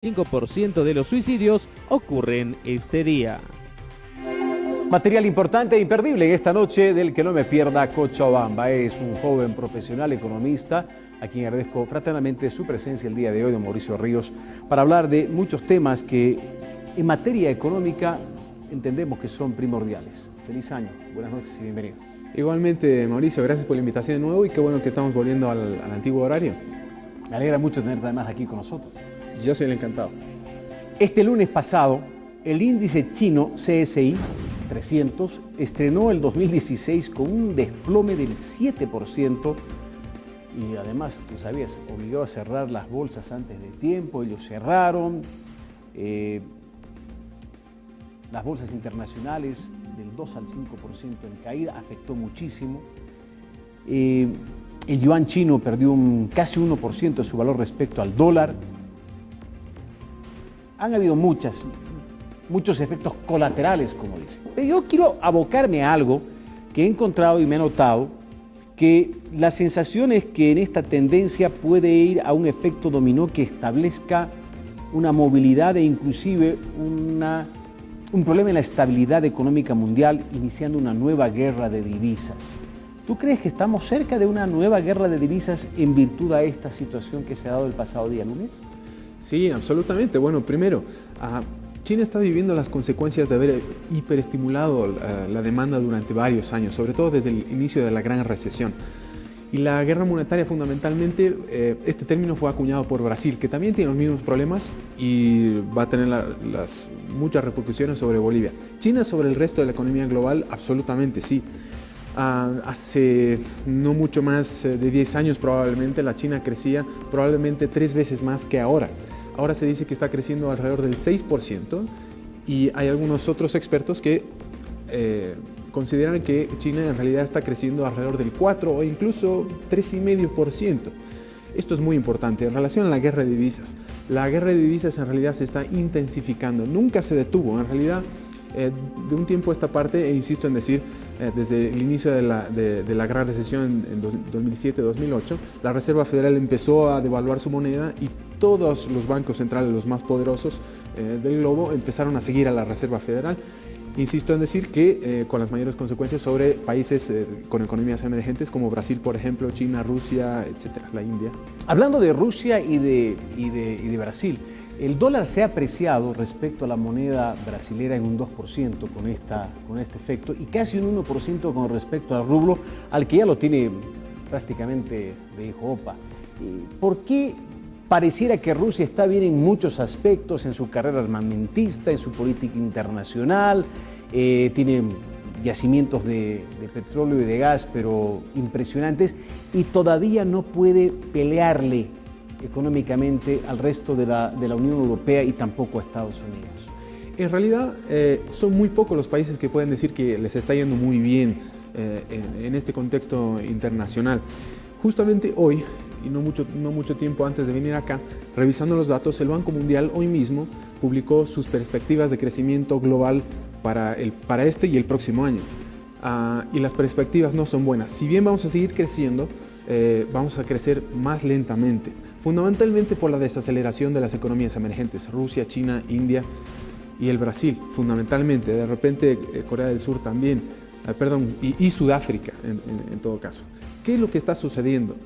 5% de los suicidios ocurren este día. Material importante e imperdible en esta noche del que no me pierda Cochabamba. Es un joven profesional economista a quien agradezco fraternamente su presencia el día de hoy, don Mauricio Ríos, para hablar de muchos temas que en materia económica entendemos que son primordiales. Feliz año, buenas noches y bienvenido. Igualmente, Mauricio, gracias por la invitación de nuevo y qué bueno que estamos volviendo al antiguo horario. Me alegra mucho tenerte además aquí con nosotros. Yo soy el encantado. Este lunes pasado, el índice chino CSI 300 estrenó el 2016 con un desplome del 7% y además, tú sabías, obligó a cerrar las bolsas antes de tiempo. Ellos cerraron las bolsas internacionales del 2 al 5% en caída, afectó muchísimo. El yuan chino perdió casi 1% de su valor respecto al dólar. Han habido muchos efectos colaterales, como dicen. Pero yo quiero abocarme a algo que he encontrado y me he notado, que la sensación es que en esta tendencia puede ir a un efecto dominó que establezca una movilidad e inclusive un problema en la estabilidad económica mundial, iniciando una nueva guerra de divisas. ¿Tú crees que estamos cerca de una nueva guerra de divisas en virtud a esta situación que se ha dado el pasado día lunes? Sí, absolutamente. Bueno, primero, China está viviendo las consecuencias de haber hiperestimulado la demanda durante varios años, sobre todo desde el inicio de la gran recesión. Y la guerra monetaria, fundamentalmente, este término fue acuñado por Brasil, que también tiene los mismos problemas y va a tener muchas repercusiones sobre Bolivia. China sobre el resto de la economía global, absolutamente sí. Hace no mucho más de 10 años probablemente la China crecía probablemente 3 veces más que ahora. Ahora se dice que está creciendo alrededor del 6% y hay algunos otros expertos que consideran que China en realidad está creciendo alrededor del 4 o incluso 3,5%. Esto es muy importante en relación a la guerra de divisas. La guerra de divisas en realidad se está intensificando, nunca se detuvo. En realidad, de un tiempo a esta parte, e insisto en decir, desde el inicio de la gran recesión en 2007-2008, la Reserva Federal empezó a devaluar su moneda y todos los bancos centrales, los más poderosos del globo, empezaron a seguir a la Reserva Federal. Insisto en decir que con las mayores consecuencias sobre países con economías emergentes como Brasil, por ejemplo, China, Rusia, etcétera, la India. Hablando de Rusia y de Brasil, el dólar se ha apreciado respecto a la moneda brasilera en un 2% con este efecto y casi un 1% con respecto al rublo, al que ya lo tiene prácticamente de hijo opa. ¿Por qué pareciera que Rusia está bien en muchos aspectos, en su carrera armamentista, en su política internacional, tiene yacimientos de petróleo y de gas, pero impresionantes, y todavía no puede pelearle económicamente al resto de la Unión Europea y tampoco a Estados Unidos? En realidad son muy pocos los países que pueden decir que les está yendo muy bien en este contexto internacional. Justamente hoy, y no mucho tiempo antes de venir acá, revisando los datos, el Banco Mundial hoy mismo publicó sus perspectivas de crecimiento global para este y el próximo año. Y las perspectivas no son buenas. Si bien vamos a seguir creciendo, vamos a crecer más lentamente, fundamentalmente por la desaceleración de las economías emergentes, Rusia, China, India y el Brasil, fundamentalmente, de repente Corea del Sur también, y Sudáfrica en todo caso. ¿Qué es lo que está sucediendo?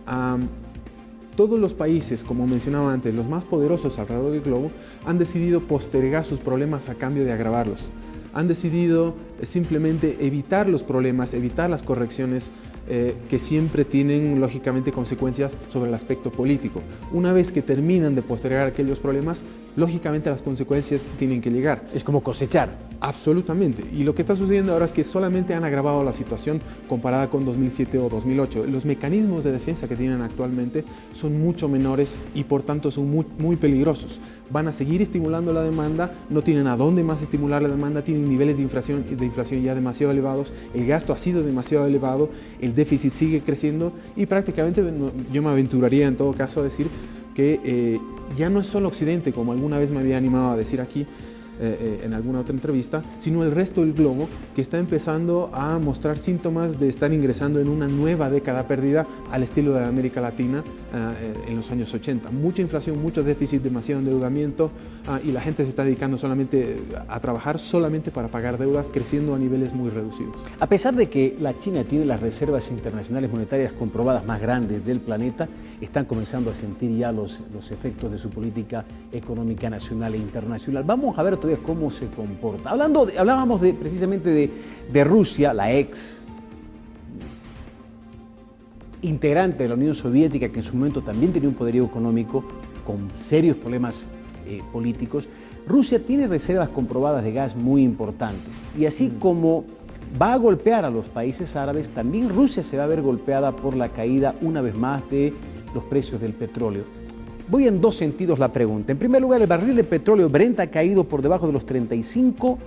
Todos los países, como mencionaba antes, los más poderosos alrededor del globo, han decidido postergar sus problemas a cambio de agravarlos. Han decidido simplemente evitar los problemas, evitar las correcciones que siempre tienen lógicamente consecuencias sobre el aspecto político. Una vez que terminan de postergar aquellos problemas, lógicamente las consecuencias tienen que llegar. Es como cosechar. Absolutamente. Y lo que está sucediendo ahora es que solamente han agravado la situación comparada con 2007 o 2008. Los mecanismos de defensa que tienen actualmente son mucho menores y por tanto son muy peligrosos. Van a seguir estimulando la demanda, no tienen a dónde más estimular la demanda, tienen niveles de inflación ya demasiado elevados, el gasto ha sido demasiado elevado, el déficit sigue creciendo y prácticamente yo me aventuraría en todo caso a decir que ya no es solo Occidente, como alguna vez me había animado a decir aquí, en alguna otra entrevista, sino el resto del globo que está empezando a mostrar síntomas de estar ingresando en una nueva década perdida al estilo de América Latina en los años 80. Mucha inflación, mucho déficit, demasiado endeudamiento y la gente se está dedicando solamente a trabajar solamente para pagar deudas, creciendo a niveles muy reducidos. A pesar de que la China tiene las reservas internacionales monetarias comprobadas más grandes del planeta, están comenzando a sentir ya los efectos de su política económica nacional e internacional. Vamos a ver todavía cómo se comporta. Hablábamos precisamente de Rusia, la ex integrante de la Unión Soviética, que en su momento también tenía un poderío económico con serios problemas políticos. Rusia tiene reservas comprobadas de gas muy importantes y así como va a golpear a los países árabes, también Rusia se va a ver golpeada por la caída una vez más de los precios del petróleo. Voy en dos sentidos la pregunta. En primer lugar, el barril de petróleo Brent ha caído por debajo de los $35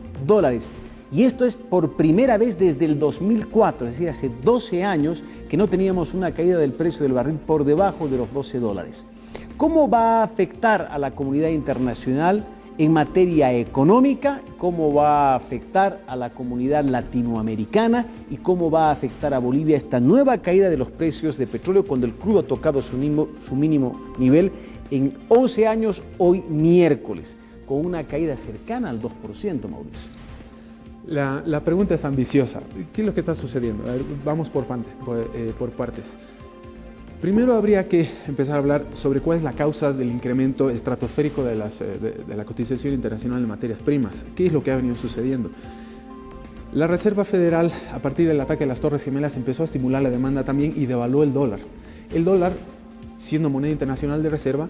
y esto es por primera vez desde el 2004, es decir, hace 12 años que no teníamos una caída del precio del barril por debajo de los $12. ¿Cómo va a afectar a la comunidad internacional en materia económica? ¿Cómo va a afectar a la comunidad latinoamericana? ¿Y cómo va a afectar a Bolivia esta nueva caída de los precios de petróleo cuando el crudo ha tocado su mínimo nivel en 11 años, hoy miércoles, con una caída cercana al 2%, Mauricio? La pregunta es ambiciosa. ¿Qué es lo que está sucediendo? A ver, vamos por partes. Primero habría que empezar a hablar sobre cuál es la causa del incremento estratosférico de la cotización internacional de materias primas. ¿Qué es lo que ha venido sucediendo? La Reserva Federal, a partir del ataque a las Torres Gemelas, empezó a estimular la demanda también y devaluó el dólar. El dólar, siendo moneda internacional de reserva,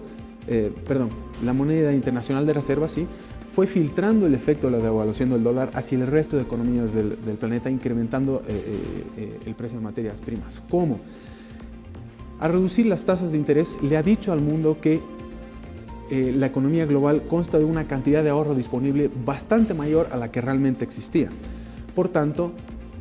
la moneda internacional de reserva, sí, fue filtrando el efecto de la devaluación del dólar hacia el resto de economías del planeta, incrementando el precio de materias primas. ¿Cómo? Al reducir las tasas de interés, le ha dicho al mundo que la economía global consta de una cantidad de ahorro disponible bastante mayor a la que realmente existía. Por tanto,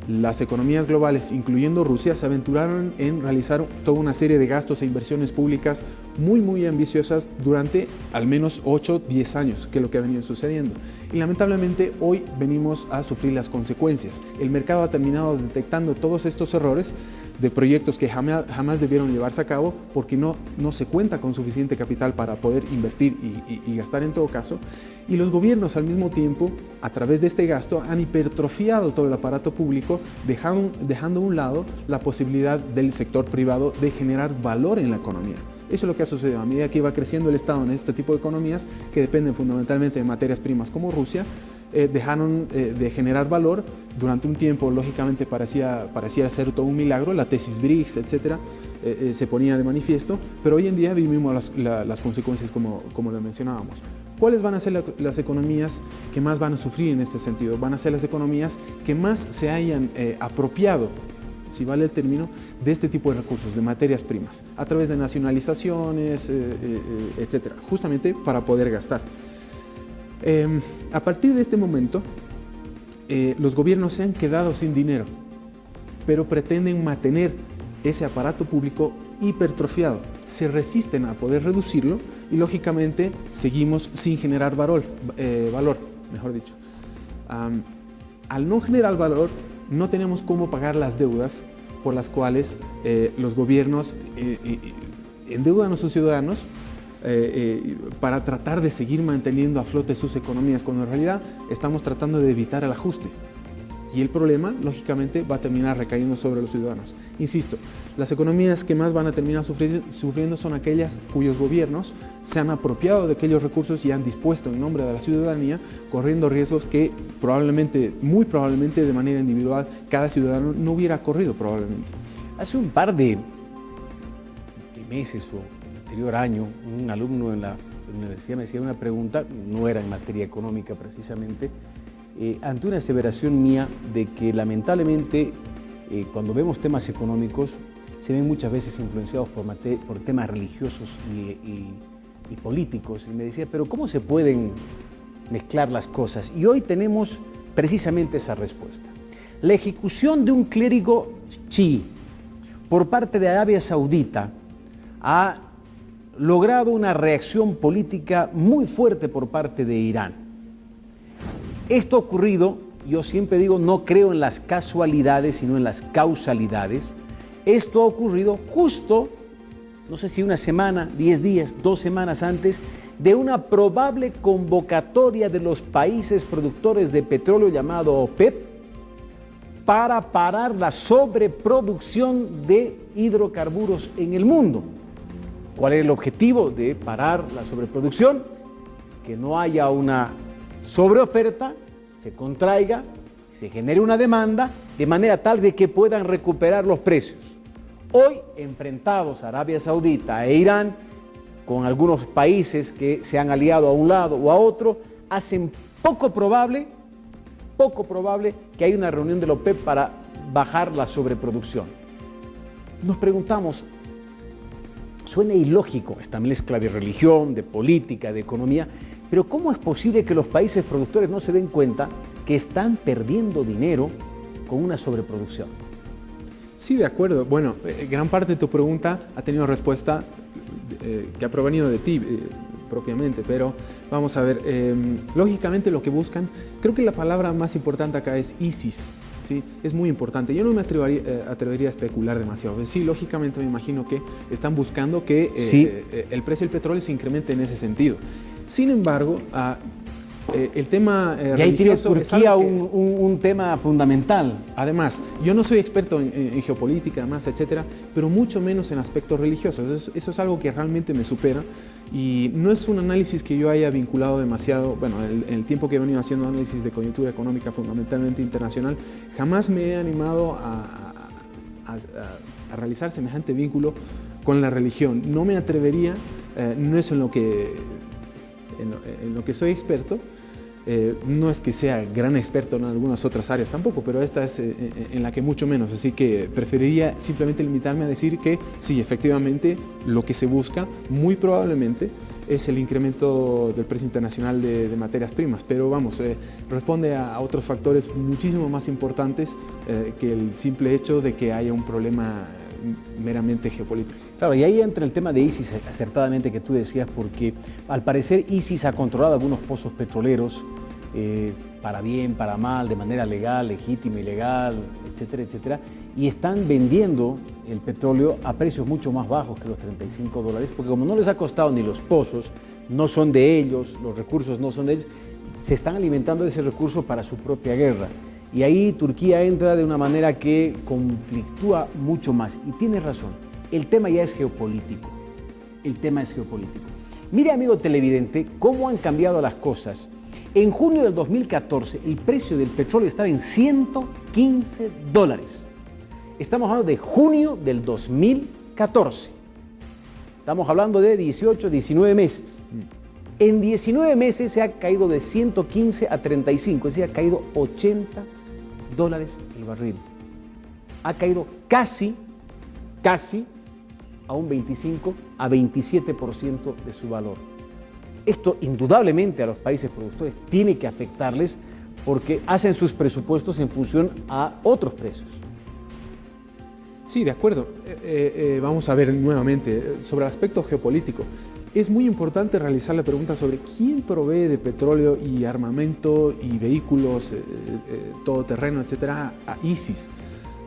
las economías globales, incluyendo Rusia, se aventuraron en realizar toda una serie de gastos e inversiones públicas muy ambiciosas durante al menos 8-10 años, que es lo que ha venido sucediendo. Y lamentablemente hoy venimos a sufrir las consecuencias. El mercado ha terminado detectando todos estos errores de proyectos que jamás debieron llevarse a cabo porque no se cuenta con suficiente capital para poder invertir y gastar en todo caso. Y los gobiernos al mismo tiempo, a través de este gasto, han hipertrofiado todo el aparato público, dejando a un lado la posibilidad del sector privado de generar valor en la economía. Eso es lo que ha sucedido. A medida que iba creciendo el Estado en este tipo de economías, que dependen fundamentalmente de materias primas como Rusia, dejaron de generar valor. Durante un tiempo, lógicamente, parecía ser todo un milagro, la tesis BRICS, etcétera, se ponía de manifiesto, pero hoy en día vivimos las consecuencias como lo mencionábamos. ¿Cuáles van a ser las economías que más van a sufrir en este sentido? Van a ser las economías que más se hayan apropiado, si vale el término, de este tipo de recursos, de materias primas, a través de nacionalizaciones, etcétera, justamente para poder gastar. A partir de este momento, los gobiernos se han quedado sin dinero, pero pretenden mantener ese aparato público hipertrofiado. Se resisten a poder reducirlo y lógicamente seguimos sin generar valor, mejor dicho. Al no generar valor, no tenemos cómo pagar las deudas por las cuales los gobiernos endeudan a sus ciudadanos para tratar de seguir manteniendo a flote sus economías, cuando en realidad estamos tratando de evitar el ajuste. Y el problema, lógicamente, va a terminar recayendo sobre los ciudadanos. Insisto, las economías que más van a terminar sufriendo son aquellas cuyos gobiernos se han apropiado de aquellos recursos y han dispuesto en nombre de la ciudadanía, corriendo riesgos que probablemente, muy probablemente de manera individual, cada ciudadano no hubiera corrido probablemente. Hace un par de meses o anterior año, un alumno en la universidad me hacía una pregunta, no era en materia económica precisamente, ante una aseveración mía de que lamentablemente cuando vemos temas económicos se ven muchas veces influenciados por temas religiosos y políticos. Y me decía, pero ¿cómo se pueden mezclar las cosas? Y hoy tenemos precisamente esa respuesta. La ejecución de un clérigo chií por parte de Arabia Saudita ha logrado una reacción política muy fuerte por parte de Irán. Esto ha ocurrido, yo siempre digo, no creo en las casualidades, sino en las causalidades. Esto ha ocurrido justo, no sé si una semana, 10 días, 2 semanas antes de una probable convocatoria de los países productores de petróleo llamado OPEP para parar la sobreproducción de hidrocarburos en el mundo. ¿Cuál es el objetivo de parar la sobreproducción? Que no haya una sobreoferta, se contraiga, se genere una demanda de manera tal de que puedan recuperar los precios. Hoy, enfrentados a Arabia Saudita e Irán, con algunos países que se han aliado a un lado o a otro, hacen poco probable que haya una reunión de la OPEP para bajar la sobreproducción. Nos preguntamos, suena ilógico esta mezcla de religión, de política, de economía, pero ¿cómo es posible que los países productores no se den cuenta que están perdiendo dinero con una sobreproducción? Sí, de acuerdo. Bueno, gran parte de tu pregunta ha tenido respuesta que ha provenido de ti propiamente, pero vamos a ver, lógicamente lo que buscan, creo que la palabra más importante acá es ISIS, ¿sí? Es muy importante. Yo no me atrevería a especular demasiado. Sí, lógicamente me imagino que están buscando que el precio del petróleo se incremente en ese sentido. Sin embargo, el tema y ahí tiene Turquía un tema fundamental. Además, yo no soy experto en geopolítica, además, etcétera, pero mucho menos en aspectos religiosos. Eso es algo que realmente me supera y no es un análisis que yo haya vinculado demasiado. Bueno, en el tiempo que he venido haciendo análisis de coyuntura económica fundamentalmente internacional, jamás me he animado a realizar semejante vínculo con la religión. No me atrevería, no es en lo que soy experto. No es que sea gran experto en algunas otras áreas tampoco, pero esta es en la que mucho menos, así que preferiría simplemente limitarme a decir que sí, efectivamente, lo que se busca muy probablemente es el incremento del precio internacional de materias primas, pero vamos, responde a otros factores muchísimo más importantes que el simple hecho de que haya un problema meramente geopolítico. Claro, y ahí entra el tema de ISIS, acertadamente que tú decías, porque al parecer ISIS ha controlado algunos pozos petroleros, para bien, para mal, de manera legal, legítima, ilegal, etcétera, etcétera, y están vendiendo el petróleo a precios mucho más bajos que los $35, porque como no les ha costado ni los pozos, no son de ellos, los recursos no son de ellos, se están alimentando de ese recurso para su propia guerra. Y ahí Turquía entra de una manera que conflictúa mucho más. Y tienes razón, el tema ya es geopolítico. El tema es geopolítico. Mire, amigo televidente, cómo han cambiado las cosas. En junio del 2014, el precio del petróleo estaba en $115. Estamos hablando de junio del 2014. Estamos hablando de 18, 19 meses. En 19 meses se ha caído de 115 a 35, es decir, ha caído $80 el barril. Ha caído casi a un 25 a 27% de su valor. Esto indudablemente a los países productores tiene que afectarles porque hacen sus presupuestos en función a otros precios. Sí, de acuerdo. Vamos a ver nuevamente sobre el aspecto geopolítico. Es muy importante realizar la pregunta sobre quién provee de petróleo y armamento y vehículos, todoterreno, etcétera, a ISIS,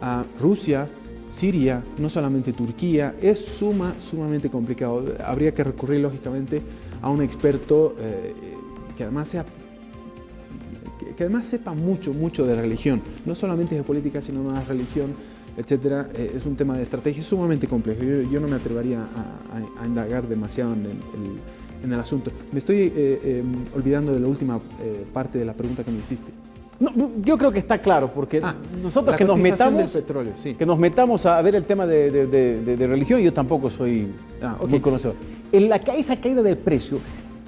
a Rusia, Siria, no solamente Turquía. Es sumamente complicado. Habría que recurrir lógicamente a un experto que además sepa mucho de religión, no solamente de política, sino más religión, etcétera. Es un tema de estrategia sumamente complejo. Yo no me atrevería a indagar demasiado en el asunto. Me estoy olvidando de la última parte de la pregunta que me hiciste. No, yo creo que está claro, porque nosotros que nos metamos del petróleo, sí. Que nos metamos a ver el tema de religión, yo tampoco soy muy conocedor. Esa caída del precio,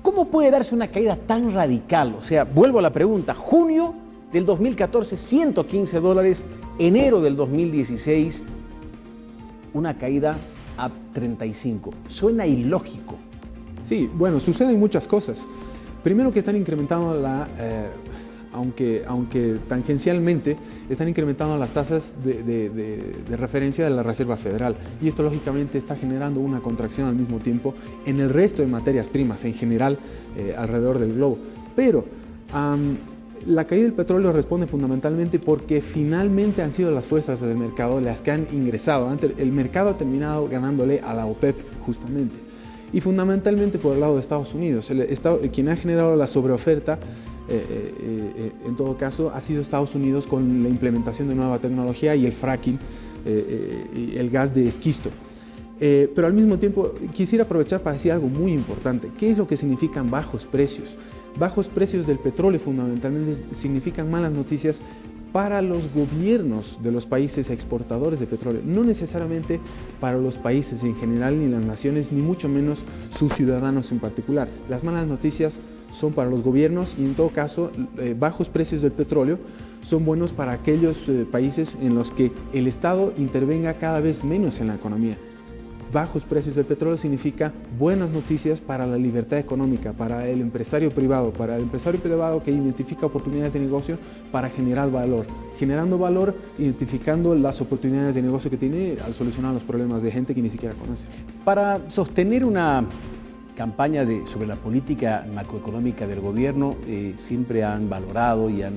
¿cómo puede darse una caída tan radical? O sea, vuelvo a la pregunta, junio del 2014, $115, enero del 2016, una caída a 35. Suena ilógico. Sí, bueno, suceden muchas cosas. Primero que están incrementando aunque tangencialmente están incrementando las tasas de referencia de la Reserva Federal, y esto lógicamente está generando una contracción al mismo tiempo en el resto de materias primas en general alrededor del globo. Pero la caída del petróleo responde fundamentalmente porque finalmente han sido las fuerzas del mercado las que han ingresado. Antes, el mercado ha terminado ganándole a la OPEP justamente. Y fundamentalmente por el lado de Estados Unidos. Quien ha generado la sobreoferta, en todo caso, ha sido Estados Unidos con la implementación de nueva tecnología y el fracking, y el gas de esquisto. Pero al mismo tiempo quisiera aprovechar para decir algo muy importante. ¿Qué es lo que significan bajos precios? Bajos precios del petróleo fundamentalmente significan malas noticias para los gobiernos de los países exportadores de petróleo, no necesariamente para los países en general, ni las naciones, ni mucho menos sus ciudadanos en particular. Las malas noticias son para los gobiernos y en todo caso bajos precios del petróleo son buenos para aquellos países en los que el Estado intervenga cada vez menos en la economía. Bajos precios del petróleo significa buenas noticias para la libertad económica, para el empresario privado, que identifica oportunidades de negocio para generar valor. Generando valor, identificando las oportunidades de negocio que tiene al solucionar los problemas de gente que ni siquiera conoce. Para sostener una campaña sobre la política macroeconómica del gobierno, siempre han valorado y han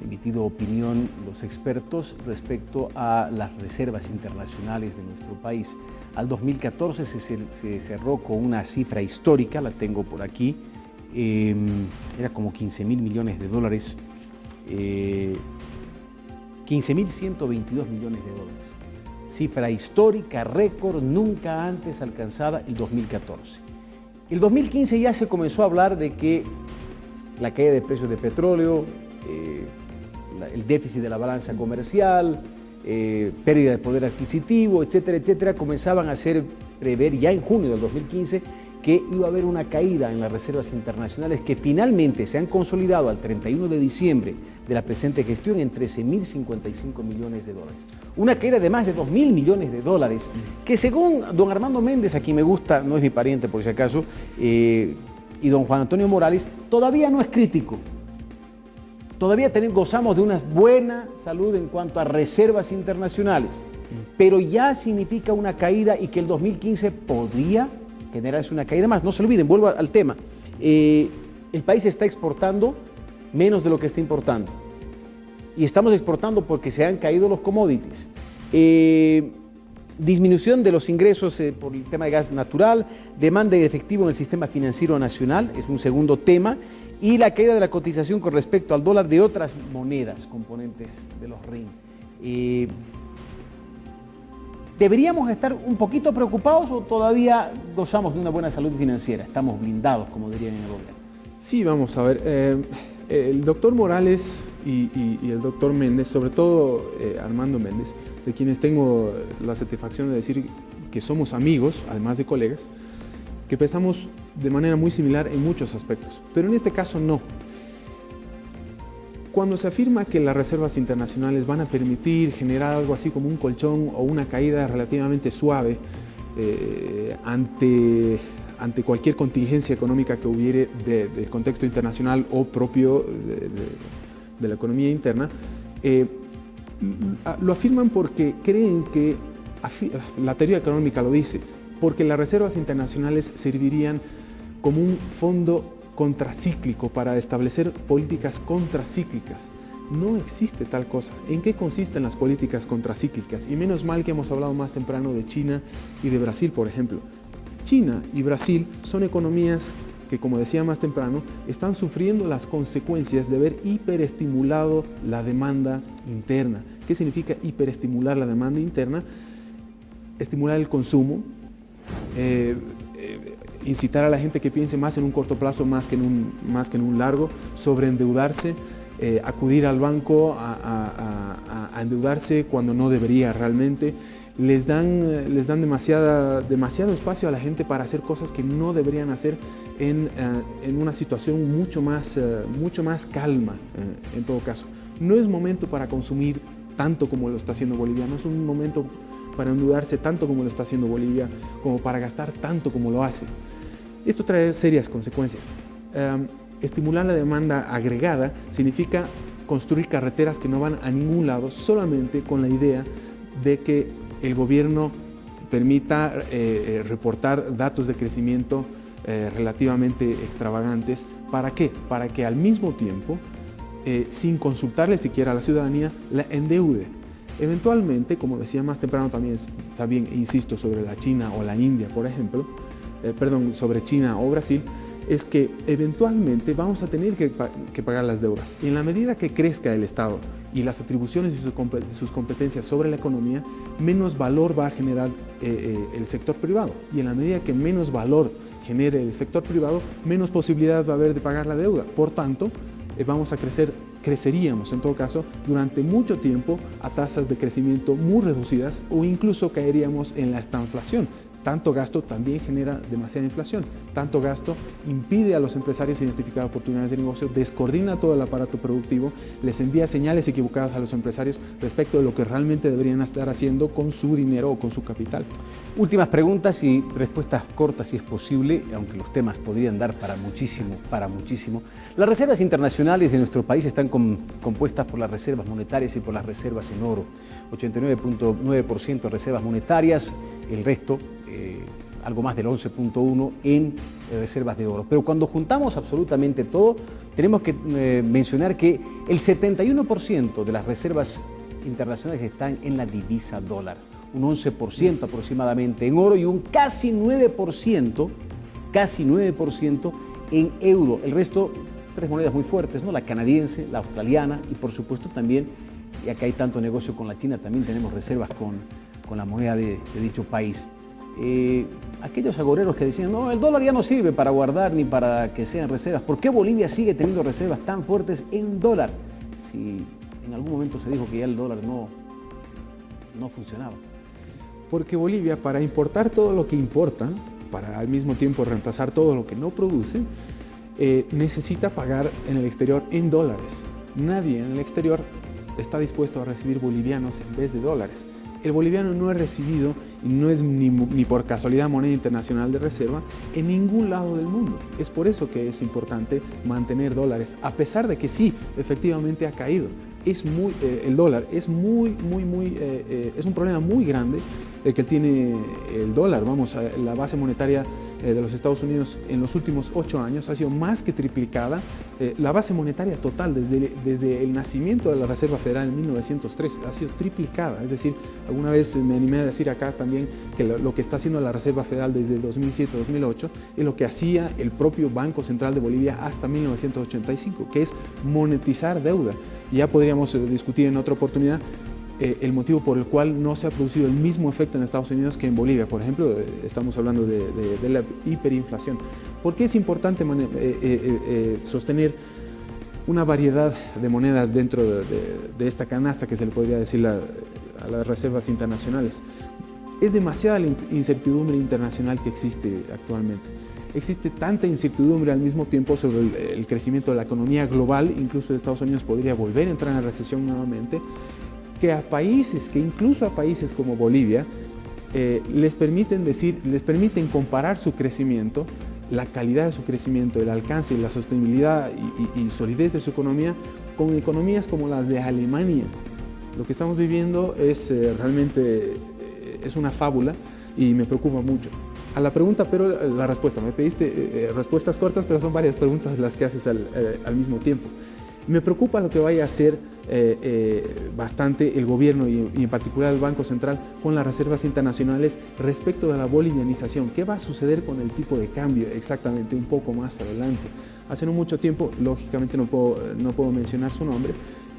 emitido opinión los expertos respecto a las reservas internacionales de nuestro país. Al 2014 se cerró con una cifra histórica, la tengo por aquí, era como 15.000 millones de dólares, 15.122 millones de dólares. Cifra histórica, récord, nunca antes alcanzada el 2014. El 2015 ya se comenzó a hablar de que la caída de precios de petróleo, el déficit de la balanza comercial, pérdida de poder adquisitivo, etcétera, etcétera, comenzaban a hacer prever ya en junio del 2015 que iba a haber una caída en las reservas internacionales que finalmente se han consolidado al 31 de diciembre de la presente gestión en 13.055 millones de dólares. Una caída de más de 2.000 millones de dólares que según don Armando Méndez, a quien me gusta, no es mi pariente por si acaso, y don Juan Antonio Morales, todavía no es crítico. Todavía gozamos de una buena salud en cuanto a reservas internacionales, pero ya significa una caída y que el 2015 podría generarse una caída más. No se olviden, vuelvo al tema. El país está exportando menos de lo que está importando. Y estamos exportando porque se han caído los commodities. Disminución de los ingresos por el tema de gas natural, demanda de efectivo en el sistema financiero nacional, es un segundo tema, y la caída de la cotización con respecto al dólar de otras monedas componentes de los RIN. ¿Deberíamos estar un poquito preocupados o todavía gozamos de una buena salud financiera? Estamos blindados, como dirían en el gobierno. Sí, vamos a ver. El doctor Morales y el doctor Méndez, sobre todo Armando Méndez, de quienes tengo la satisfacción de decir que somos amigos, además de colegas, que pensamos de manera muy similar en muchos aspectos, pero en este caso no. Cuando se afirma que las reservas internacionales van a permitir generar algo así como un colchón o una caída relativamente suave ante cualquier contingencia económica que hubiere del contexto internacional o propio de la economía interna, lo afirman porque creen que, la teoría económica lo dice, porque las reservas internacionales servirían como un fondo contracíclico para establecer políticas contracíclicas. No existe tal cosa. ¿En qué consisten las políticas contracíclicas? Y menos mal que hemos hablado más temprano de China y de Brasil, por ejemplo. China y Brasil son economías que, como decía más temprano, están sufriendo las consecuencias de haber hiperestimulado la demanda interna. ¿Qué significa hiperestimular la demanda interna? Estimular el consumo, incitar a la gente que piense más en un corto plazo más que en un largo, sobreendeudarse, acudir al banco a endeudarse cuando no debería realmente. Les dan demasiado espacio a la gente para hacer cosas que no deberían hacer en una situación mucho más calma, en todo caso. No es momento para consumir tanto como lo está haciendo Bolivia, no es un momento para endeudarse tanto como lo está haciendo Bolivia, como para gastar tanto como lo hace. Esto trae serias consecuencias. Estimular la demanda agregada significa construir carreteras que no van a ningún lado solamente con la idea de que el gobierno permita reportar datos de crecimiento relativamente extravagantes. ¿Para qué? Para que al mismo tiempo sin consultarle siquiera a la ciudadanía, la endeude. Eventualmente, como decía más temprano también insisto sobre la China o la India, por ejemplo, sobre China o Brasil, es que eventualmente vamos a tener que pagar las deudas. Y en la medida que crezca el Estado y las atribuciones y sus competencias sobre la economía, menos valor va a generar el sector privado. Y en la medida que menos valor genere el sector privado, menos posibilidad va a haber de pagar la deuda. Por tanto, creceríamos en todo caso durante mucho tiempo a tasas de crecimiento muy reducidas o incluso caeríamos en la estanflación. Tanto gasto también genera demasiada inflación. Tanto gasto impide a los empresarios identificar oportunidades de negocio, descoordina todo el aparato productivo, les envía señales equivocadas a los empresarios respecto de lo que realmente deberían estar haciendo con su dinero o con su capital. Últimas preguntas y respuestas cortas si es posible, aunque los temas podrían dar para muchísimo, para muchísimo. Las reservas internacionales de nuestro país están compuestas por las reservas monetarias y por las reservas en oro. 89.9% reservas monetarias, el resto, algo más del 11.1% en reservas de oro. Pero cuando juntamos absolutamente todo, tenemos que mencionar que el 71% de las reservas internacionales están en la divisa dólar, un 11% aproximadamente en oro y un casi 9% en euro. El resto, tres monedas muy fuertes, ¿no? La canadiense, la australiana y por supuesto también, ya que hay tanto negocio con la China, también tenemos reservas con la moneda de dicho país. Aquellos agoreros que decían, no, el dólar ya no sirve para guardar ni para que sean reservas. ¿Por qué Bolivia sigue teniendo reservas tan fuertes en dólar? Si en algún momento se dijo que ya el dólar no funcionaba. Porque Bolivia, para importar todo lo que importa, para al mismo tiempo reemplazar todo lo que no produce, necesita pagar en el exterior en dólares. Nadie en el exterior está dispuesto a recibir bolivianos en vez de dólares. El boliviano no es recibido y no es ni por casualidad moneda internacional de reserva en ningún lado del mundo. Es por eso que es importante mantener dólares, a pesar de que sí, efectivamente ha caído. El dólar es es un problema muy grande el que tiene el dólar. La base monetaria de los Estados Unidos en los últimos 8 años ha sido más que triplicada. La base monetaria total desde el nacimiento de la Reserva Federal en 1903 ha sido triplicada. Es decir, alguna vez me animé a decir acá también que lo que está haciendo la Reserva Federal desde 2007-2008 es lo que hacía el propio Banco Central de Bolivia hasta 1985, que es monetizar deuda. Ya podríamos discutir en otra oportunidad el motivo por el cual no se ha producido el mismo efecto en Estados Unidos que en Bolivia. Por ejemplo, estamos hablando de la hiperinflación. ¿Por qué es importante sostener una variedad de monedas dentro de esta canasta que se le podría decir a las reservas internacionales? Es demasiada la incertidumbre internacional que existe actualmente. Existe tanta incertidumbre al mismo tiempo sobre el crecimiento de la economía global, incluso Estados Unidos podría volver a entrar en recesión nuevamente, que incluso a países como Bolivia les permiten comparar su crecimiento, la calidad de su crecimiento, el alcance y la sostenibilidad y solidez de su economía con economías como las de Alemania. Lo que estamos viviendo es realmente una fábula y me preocupa mucho. A la pregunta, pero la respuesta. Me pediste respuestas cortas, pero son varias preguntas las que haces al mismo tiempo. Me preocupa lo que vaya a hacer bastante el gobierno y en particular el Banco Central con las reservas internacionales respecto de la bolivianización. ¿Qué va a suceder con el tipo de cambio exactamente un poco más adelante? Hace no mucho tiempo, lógicamente no puedo mencionar su nombre,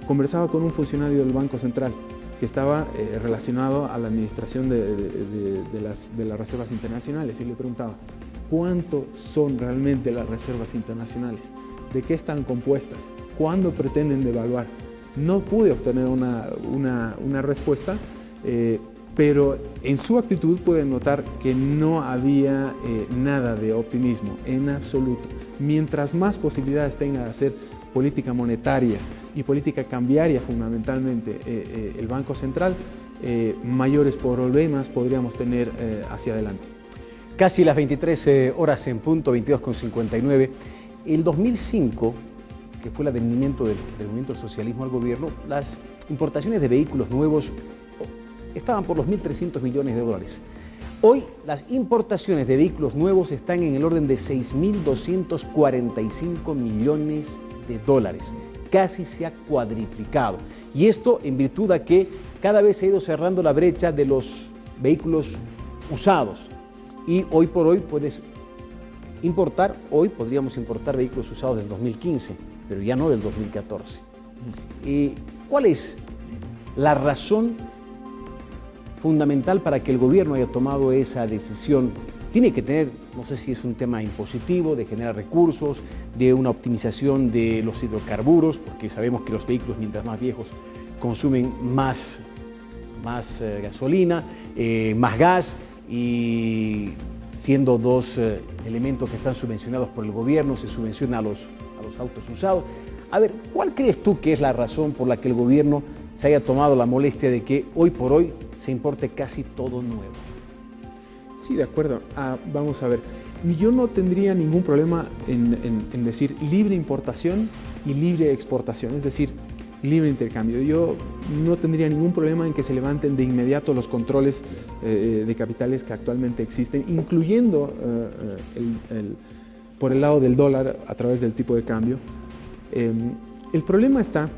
conversaba con un funcionario del Banco Central que estaba relacionado a la administración de las reservas internacionales y le preguntaba, ¿cuánto son realmente las reservas internacionales? ¿De qué están compuestas? ¿Cuándo pretenden devaluar? No pude obtener una respuesta, pero en su actitud pude notar que no había nada de optimismo en absoluto. Mientras más posibilidades tenga de hacer política monetaria y política cambiaria fundamentalmente el Banco Central, mayores problemas podríamos tener hacia adelante. Casi las 23 horas en punto, 22:59. El 2005, que fue el advenimiento del movimiento del socialismo al gobierno, las importaciones de vehículos nuevos estaban por los 1.300 millones de dólares. Hoy las importaciones de vehículos nuevos están en el orden de 6.245 millones de dólares. casi se ha cuadriplicado. Y esto en virtud de que cada vez se ha ido cerrando la brecha de los vehículos usados. Y hoy por hoy podríamos importar vehículos usados del 2015, pero ya no del 2014. ¿Cuál es la razón fundamental para que el gobierno haya tomado esa decisión? Tiene que tener, no sé si es un tema impositivo, de generar recursos, de una optimización de los hidrocarburos, porque sabemos que los vehículos mientras más viejos consumen más gasolina, más gas, y siendo dos elementos que están subvencionados por el gobierno, se subvenciona a los autos usados. A ver, ¿cuál crees tú que es la razón por la que el gobierno se haya tomado la molestia de que hoy por hoy se importe casi todo nuevo? Sí, de acuerdo. Vamos a ver, yo no tendría ningún problema en decir libre importación y libre exportación, es decir, libre intercambio. Yo no tendría ningún problema en que se levanten de inmediato los controles de capitales que actualmente existen, incluyendo por el lado del dólar a través del tipo de cambio. El problema está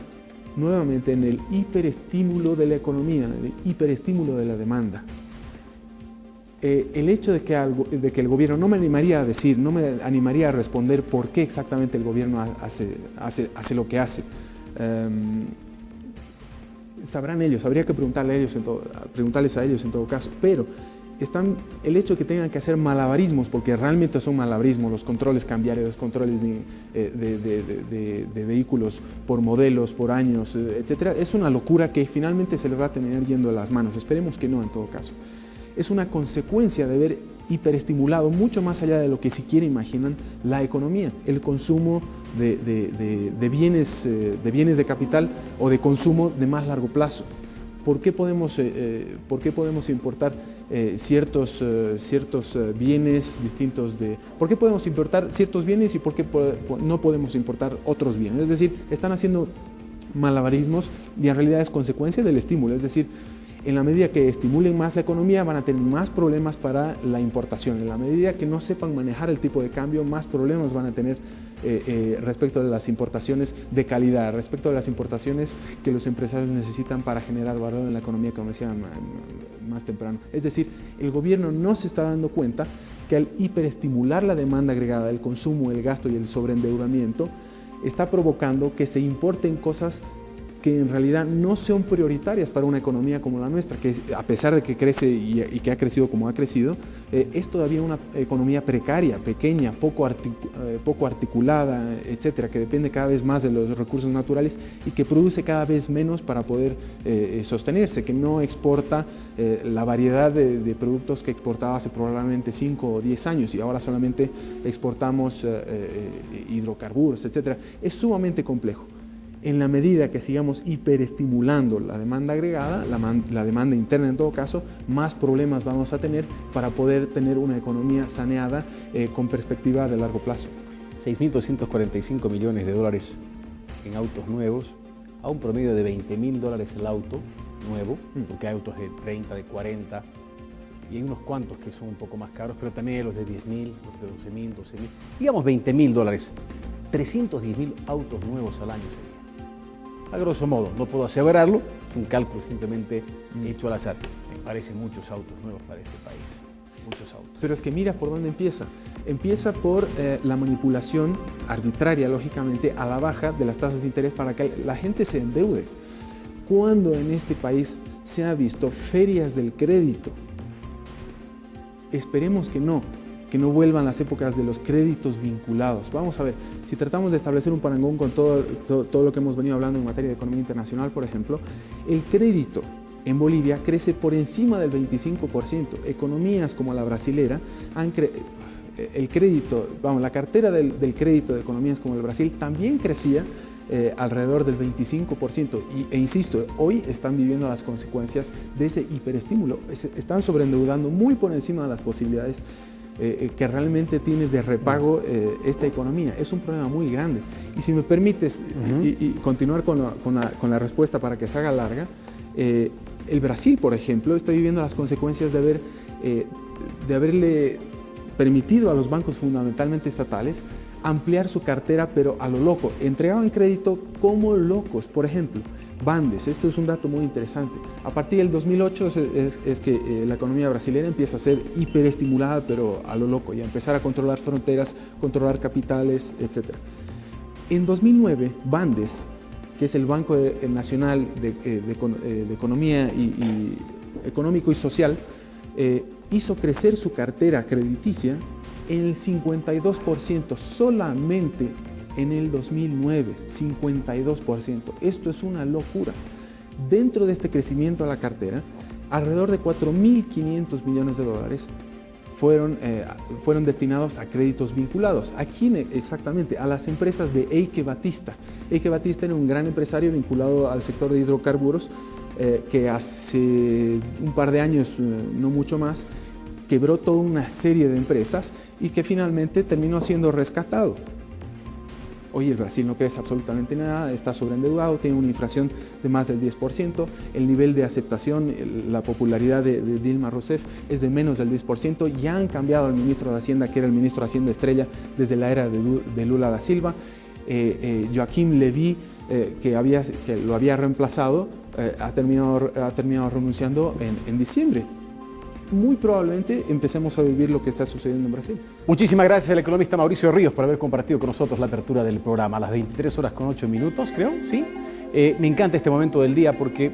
nuevamente en el hiperestímulo de la economía, el hiperestímulo de la demanda. El hecho de que el gobierno, no me animaría a decir, no me animaría a responder por qué exactamente el gobierno hace lo que hace. Sabrán ellos, habría que preguntarles a ellos en todo caso, pero el hecho de que tengan que hacer malabarismos, porque realmente son malabarismos, los controles cambiarios, los controles de vehículos por modelos, por años, etcétera, es una locura que finalmente se les va a terminar yendo de las manos. Esperemos que no, en todo caso. Es una consecuencia de haber hiperestimulado mucho más allá de lo que siquiera imaginan la economía, el consumo de bienes de capital o de consumo de más largo plazo. ¿Por qué podemos importar ciertos bienes distintos ¿por qué podemos importar ciertos bienes y por qué no podemos importar otros bienes? Es decir, están haciendo malabarismos y en realidad es consecuencia del estímulo, es decir, en la medida que estimulen más la economía van a tener más problemas para la importación. En la medida que no sepan manejar el tipo de cambio, más problemas van a tener respecto de las importaciones de calidad, respecto de las importaciones que los empresarios necesitan para generar valor en la economía, como decía más temprano. Es decir, el gobierno no se está dando cuenta que al hiperestimular la demanda agregada, el consumo, el gasto y el sobreendeudamiento, está provocando que se importen cosas que en realidad no son prioritarias para una economía como la nuestra, que a pesar de que crece y que ha crecido como ha crecido, es todavía una economía precaria, pequeña, poco articulada, etcétera, que depende cada vez más de los recursos naturales y que produce cada vez menos para poder sostenerse, que no exporta la variedad de productos que exportaba hace probablemente 5 o 10 años y ahora solamente exportamos hidrocarburos, etcétera. Es sumamente complejo. En la medida que sigamos hiperestimulando la demanda agregada, la demanda interna en todo caso, más problemas vamos a tener para poder tener una economía saneada con perspectiva de largo plazo. 6.245 millones de dólares en autos nuevos, a un promedio de $20.000 el auto nuevo, porque hay autos de 30, de 40, y hay unos cuantos que son un poco más caros, pero también hay los de 10.000, los de 12.000, 12.000, digamos $20.000, 310.000 autos nuevos al año sería. A grosso modo, no puedo asegurarlo, es un cálculo simplemente hecho al azar. Me parecen muchos autos nuevos para este país, muchos autos. Pero es que mira por dónde empieza. Empieza por la manipulación arbitraria, lógicamente, a la baja de las tasas de interés para que la gente se endeude. ¿Cuándo en este país se ha visto ferias del crédito? Esperemos que no vuelvan las épocas de los créditos vinculados. Vamos a ver, si tratamos de establecer un parangón con todo lo que hemos venido hablando en materia de economía internacional, por ejemplo, el crédito en Bolivia crece por encima del 25%. Economías como la brasilera el crédito, la cartera del crédito de economías como el Brasil también crecía alrededor del 25% e insisto, hoy están viviendo las consecuencias de ese hiperestímulo, están sobreendeudando muy por encima de las posibilidades que realmente tiene de repago esta economía. Es un problema muy grande. Y si me permites y continuar con la respuesta para que se haga larga, el Brasil, por ejemplo, está viviendo las consecuencias de haberle permitido a los bancos fundamentalmente estatales ampliar su cartera, pero a lo loco. Entregaban crédito como locos. Por ejemplo, Bandes, esto es un dato muy interesante. A partir del 2008 es que la economía brasileña empieza a ser hiperestimulada, pero a lo loco, y a empezar a controlar fronteras, controlar capitales, etc. En 2009, Bandes, que es el Banco Nacional de Economía y Económico y Social, hizo crecer su cartera crediticia en el 52%, solamente en el 2009, 52%. Esto es una locura. Dentro de este crecimiento de la cartera, alrededor de 4.500 millones de dólares fueron destinados a créditos vinculados. ¿A quién exactamente? A las empresas de Eike Batista. Eike Batista era un gran empresario vinculado al sector de hidrocarburos que hace un par de años, no mucho más, quebró toda una serie de empresas y que finalmente terminó siendo rescatado. Hoy el Brasil no crece absolutamente nada, está sobreendeudado, tiene una inflación de más del 10%, el nivel de aceptación, la popularidad de Dilma Rousseff es de menos del 10%, ya han cambiado al ministro de Hacienda, que era el ministro de Hacienda estrella desde la era de Lula da Silva. Joaquim Levy, que lo había reemplazado, ha terminado renunciando en diciembre. Muy probablemente empecemos a vivir lo que está sucediendo en Brasil. Muchísimas gracias al economista Mauricio Ríos por haber compartido con nosotros la apertura del programa a las 23 horas con 8 minutos, creo, ¿sí? Me encanta este momento del día porque